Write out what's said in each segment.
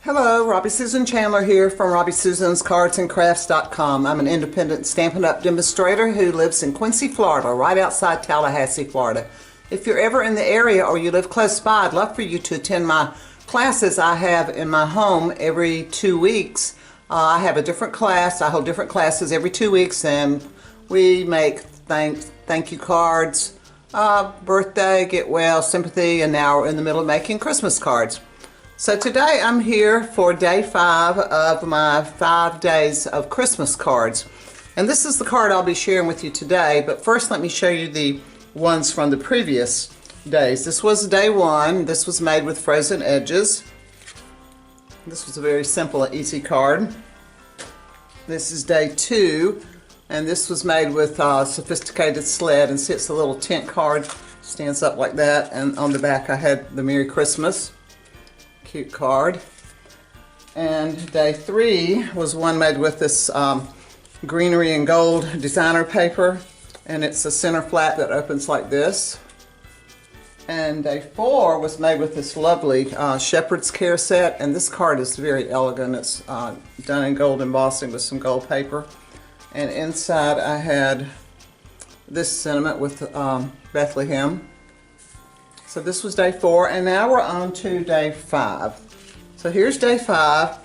Hello, Robbie Susan Chandler here from RobbieSusansCardsandCrafts.com. I'm an independent Stampin' Up! Demonstrator who lives in Quincy, Florida, right outside Tallahassee, Florida. If you're ever in the area or you live close by, I'd love for you to attend my classes I have in my home every 2 weeks. I have a different class. I hold different classes every 2 weeks, and we make thank you cards, birthday, get well, sympathy, and now we're in the middle of making Christmas cards. So today I'm here for day 5 of my 5 days of Christmas cards. And this is the card I'll be sharing with you today, but first let me show you the ones from the previous days. This was day 1. This was made with frozen edges. This was a very simple and easy card. This is day 2, and this was made with sophisticated sled, and see, it's a little tent card, stands up like that, and on the back I had the Merry Christmas. Cute card. And day 3 was one made with this greenery and gold designer paper, and it's a center flap that opens like this. And day 4 was made with this lovely shepherd's care set, and this card is very elegant. It's done in gold embossing with some gold paper, and inside I had this sentiment with Bethlehem. So this was day 4, and now we're on to day 5. So here's day 5,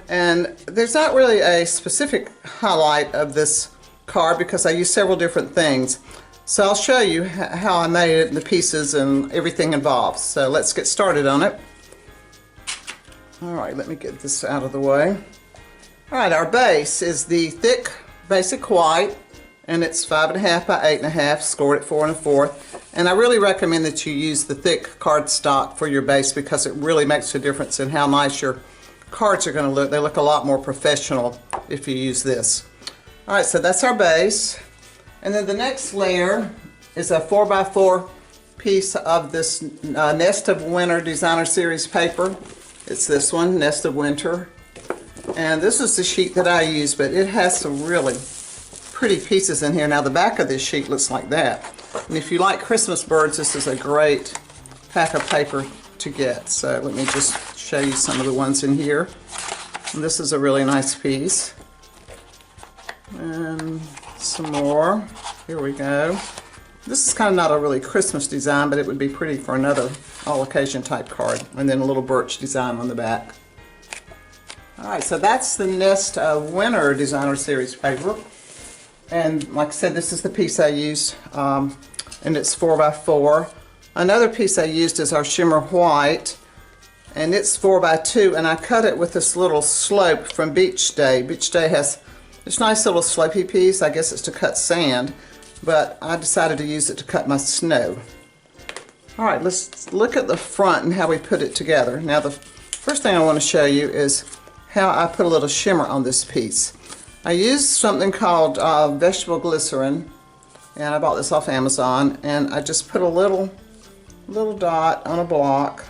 and there's not really a specific highlight of this card because I use several different things. So I'll show you how I made it, the pieces and everything involved. So let's get started on it. Alright, let me get this out of the way. Alright, our base is the thick basic white, and it's 5.5 by 8.5, scored at 4 1/4. And I really recommend that you use the thick cardstock for your base because it really makes a difference in how nice your cards are going to look. They look a lot more professional if you use this. Alright, so that's our base. And then the next layer is a 4x4 piece of this Nest of Winter Designer Series paper. It's this one, Nest of Winter. And this is the sheet that I use, but it has some really pretty pieces in here. Now the back of this sheet looks like that. And if you like Christmas birds, this is a great pack of paper to get. So let me just show you some of the ones in here. And this is a really nice piece. And some more. Here we go. This is kind of not a really Christmas design, but it would be pretty for another all-occasion type card. And then a little birch design on the back. Alright, so that's the Nest of Winter Designer Series paper. And like I said, this is the piece I used, and it's 4x4. Another piece I used is our Shimmer White, and it's 4x2, and I cut it with this little slope from Beach Day. Beach Day has this nice little slopey piece. I guess it's to cut sand, but I decided to use it to cut my snow. Alright, let's look at the front and how we put it together. Now the first thing I want to show you is how I put a little shimmer on this piece. I used something called vegetable glycerin, and I bought this off Amazon, and I just put a little dot on a block.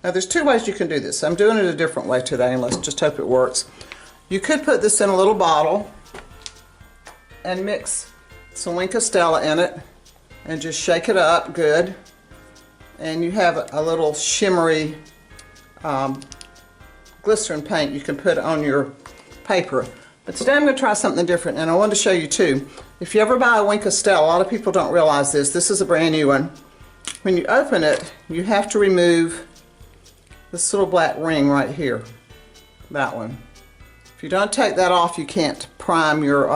Now there's 2 ways you can do this. I'm doing it a different way today, and let's just hope it works. You could put this in a little bottle and mix some Wink Stella in it and just shake it up good, and you have a little shimmery glycerin paint you can put on your paper. But today I'm going to try something different, and I wanted to show you too. If you ever buy a Wink Stella, a lot of people don't realize this. This is a brand new one. When you open it, you have to remove this little black ring right here. That one. If you don't take that off, you can't prime your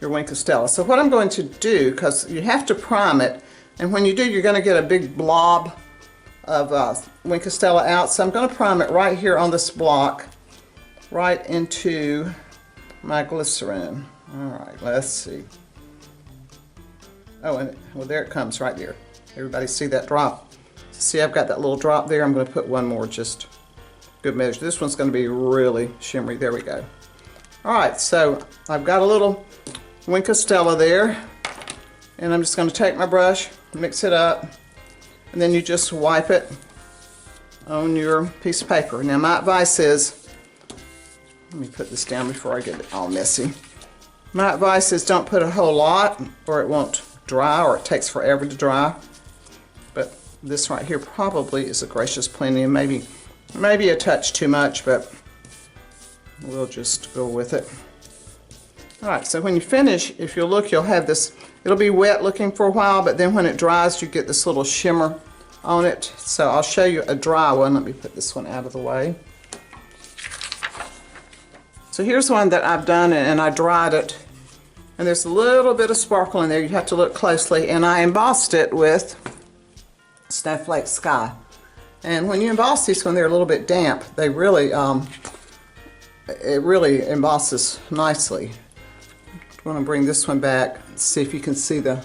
Wink Stella. So what I'm going to do, because you have to prime it, and when you do, you're going to get a big blob of Wink Stella out. So I'm going to prime it right here on this block, right into my glycerin. Alright, let's see. Oh, and well, there it comes right there. Everybody see that drop? See, I've got that little drop there. I'm going to put one more, just good measure. This one's going to be really shimmery. There we go. Alright, so I've got a little Wink Stella there, and I'm just going to take my brush, mix it up, and then you just wipe it on your piece of paper. Now my advice is, let me put this down before I get it all messy. My advice is don't put a whole lot or it won't dry, or it takes forever to dry. But this right here probably is a gracious plenty, and maybe Maybe a touch too much, but we'll just go with it. Alright, so when you finish, if you look, you'll have this, it'll be wet looking for a while, but then when it dries, you get this little shimmer on it. So I'll show you a dry one. Let me put this one out of the way. So here's one that I've done, and I dried it, and there's a little bit of sparkle in there. You have to look closely, and I embossed it with Snowflake Sky. And when you emboss these when they're a little bit damp, they really, it really embosses nicely. I'm going to bring this one back, see if you can see the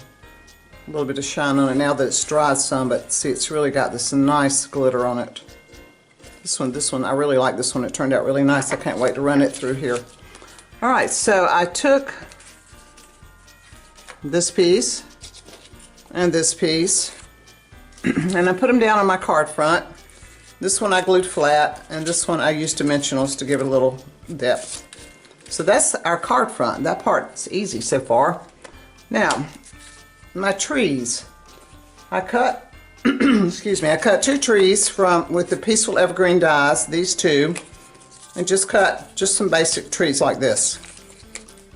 little bit of shine on it now that it's dried some, but see, it's really got this nice glitter on it. This one, I really like this one. It turned out really nice. I can't wait to run it through here. Alright, so I took this piece and this piece and I put them down on my card front. This one I glued flat, and this one I used dimensionals to give it a little depth. So that's our card front. That part's easy so far. Now, my trees. I cut, excuse me, I cut 2 trees with the Peaceful Evergreen dies, these 2, and just cut just some basic trees like this.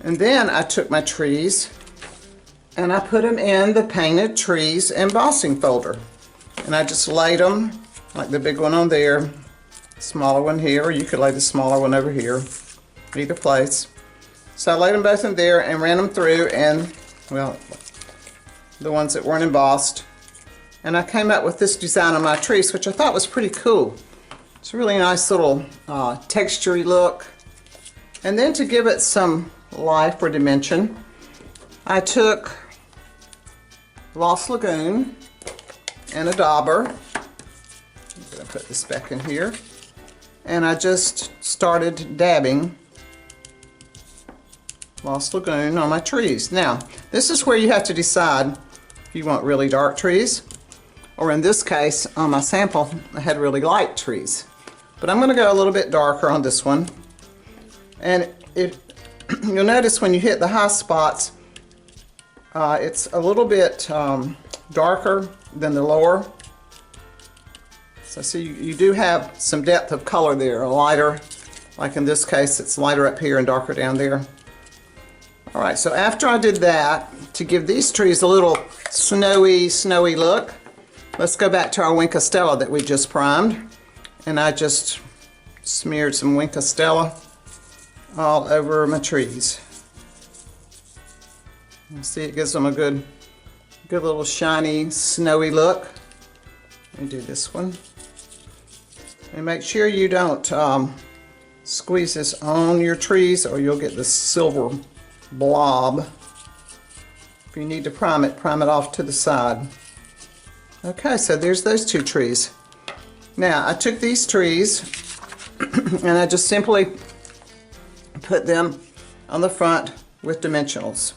And then I took my trees and I put them in the Painted Trees Embossing Folder. And I just laid them, like the big one on there, smaller one here, or you could lay the smaller one over here, either place. So I laid them both in there and ran them through, and, well, the ones that weren't embossed. And I came up with this design on my trees, which I thought was pretty cool. It's a really nice little textury look. And then to give it some life or dimension, I took Lost Lagoon and a dauber. I'm going to put this back in here. And I just started dabbing Lost Lagoon on my trees. Now, this is where you have to decide if you want really dark trees, or in this case, on my sample, I had really light trees. But I'm going to go a little bit darker on this one. And you'll notice when you hit the high spots, it's a little bit darker than the lower. So see, you do have some depth of color there, a lighter, like in this case, it's lighter up here and darker down there. Alright, so after I did that, to give these trees a little snowy look, let's go back to our Wink Stella that we just primed. And I just smeared some Wink Stella all over my trees. You see, it gives them a good little shiny, snowy look. Let me do this one. And make sure you don't squeeze this on your trees, or you'll get this silver blob. If you need to prime it off to the side. Okay, so there's those 2 trees. Now, I took these trees and I just simply put them on the front with dimensionals.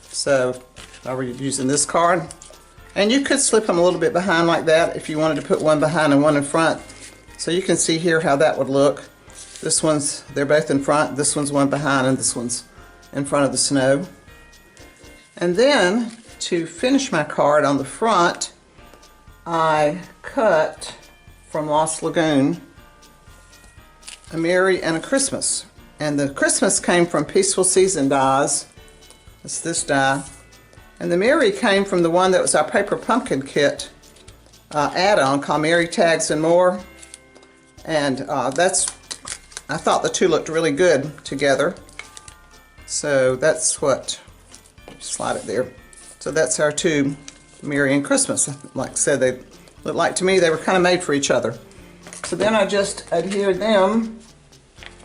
So, if I were using this card, and you could slip them a little bit behind like that if you wanted to put one behind and one in front. So you can see here how that would look. This one's, they're both in front, this one's one behind, and this one's in front of the snow. And then, to finish my card on the front, I cut from Lost Lagoon a Merry and a Christmas. And the Christmas came from Peaceful Season dies. It's this die. And the Merry came from the one that was our Paper Pumpkin Kit add-on called Merry Tags and More. And I thought the 2 looked really good together. So that's what, slide it there. So that's our 2 Merry and Christmas. Like I said, they look like, to me, they were kind of made for each other. So then I just adhered them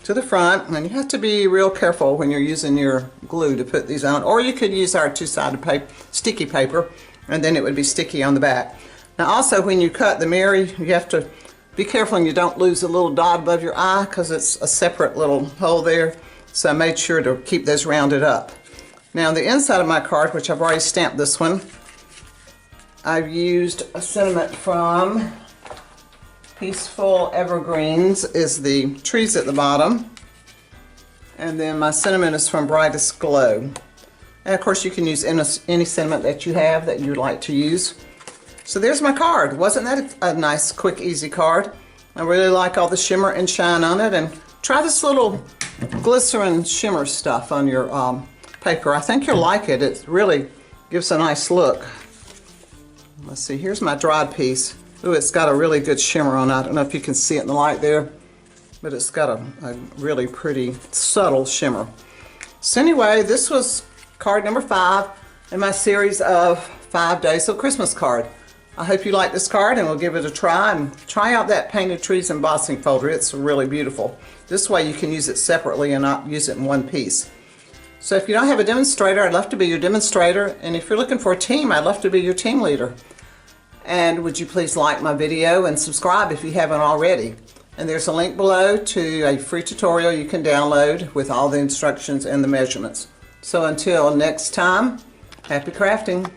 to the front, and you have to be real careful when you're using your glue to put these on, or you could use our 2-sided paper, sticky paper, and then it would be sticky on the back. Now also, when you cut the Merry, you have to be careful and you don't lose a little dot above your eye, because it's a separate little hole there. So I made sure to keep those rounded up. Now on the inside of my card, which I've already stamped this one, I've used a sentiment from Peaceful Evergreens, is the trees at the bottom. And then my sentiment is from Brightest Glow. And of course you can use any sentiment that you have that you'd like to use. So there's my card. Wasn't that a nice, quick, easy card? I really like all the shimmer and shine on it. And try this little glycerin shimmer stuff on your paper. I think you'll like it. It really gives a nice look. Let's see, here's my dried piece. Ooh, it's got a really good shimmer on it. I don't know if you can see it in the light there, but it's got a really pretty subtle shimmer. So anyway, this was card number 5 in my series of 5 Days of Christmas card. I hope you like this card and we'll give it a try, and try out that Painted Trees Embossing Folder. It's really beautiful. This way you can use it separately and not use it in one piece. So if you don't have a demonstrator, I'd love to be your demonstrator, and if you're looking for a team, I'd love to be your team leader. And would you please like my video and subscribe if you haven't already. And there's a link below to a free tutorial you can download with all the instructions and the measurements. So until next time, happy crafting.